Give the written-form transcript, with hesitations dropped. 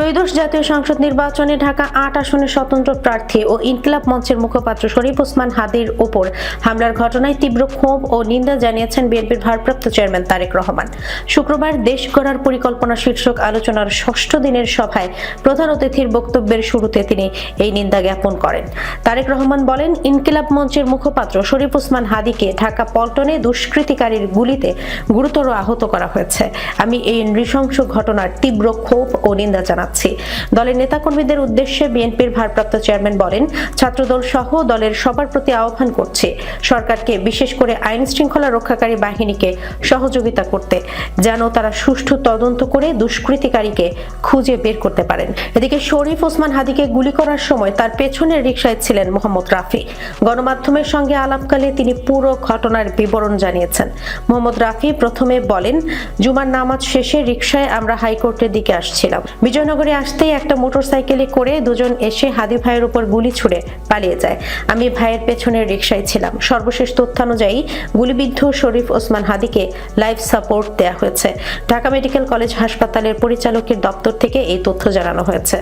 ত্রয়োদশ জাতীয় সংসদ নির্বাচনে ঢাকা ৮ আসনের স্বতন্ত্র প্রার্থী ও ইনকিলাব মঞ্চের মুখপাত্র শরীফ ওসমান হাদীর ওপর হামলার ঘটনায় তীব্র ক্ষোভ ও নিন্দা জানিয়েছেন বিএনপির ভারপ্রাপ্ত চেয়ারম্যান তারেক রহমান। শুক্রবার দেশ গড়ার পরিকল্পনা শীর্ষক আলোচনার ষষ্ঠ দিনের সভায় প্রধান অতিথির বক্তব্যের শুরুতে তিনি এই নিন্দা জ্ঞাপন করেন। তারেক রহমান বলেন, ইনকিলাব মঞ্চের মুখপাত্র শরীফ ওসমান হাদীকে ঢাকা পল্টনে দুষ্কৃতিকারীর গুলিতে গুরুতর আহত করা হয়েছে। আমি এই নৃশংস ঘটনার তীব্র ক্ষোভ ও নিন্দা জানাচ্ছি। দলের নেতাকর্মীদের উদ্দেশ্যে বিএনপির ভারপ্রাপ্ত চেয়ারম্যান বলেন, ছাত্রদল সহ দলের সবার প্রতি আহ্বান করছে সরকারকে, বিশেষ করে আইন শৃঙ্খলা রক্ষাকারী বাহিনীকে সহযোগিতা করতে, যেন তারা সুষ্ঠু তদন্ত করে দুষ্কৃতিকারীকে খুঁজে বের করতে পারেন। এদিকে শরীফ ওসমান হাদীকে গুলি করার সময় তার পেছনের রিকশায় ছিলেন মোহাম্মদ রাফি। গণমাধ্যমের সঙ্গে আলাপকালে তিনি পুরো ঘটনার বিবরণ জানিয়েছেন। মোহাম্মদ রাফি প্রথমে বলেন, জুমার নামাজ শেষে রিকশায় আমরা হাইকোর্টের দিকে আসছিলাম। বিজয়নগরে আসতেই একটা মোটরসাইকেলে করে দুজন এসে হাদী ভাইয়ের উপর গুলি ছুড়ে পালিয়ে যায়। আমি ভাইয়ের পেছনের রিকশায় ছিলাম। সর্বশেষ তথ্যানুযায়ী গুলিবিদ্ধ শরীফ ওসমান হাদীকে লাইফ সাপোর্ট দেওয়া হয়েছে। ঢাকা মেডিকেল কলেজ হাসপাতালের পরিচালকের দপ্তর থেকে এই তথ্য জানানো হয়েছে।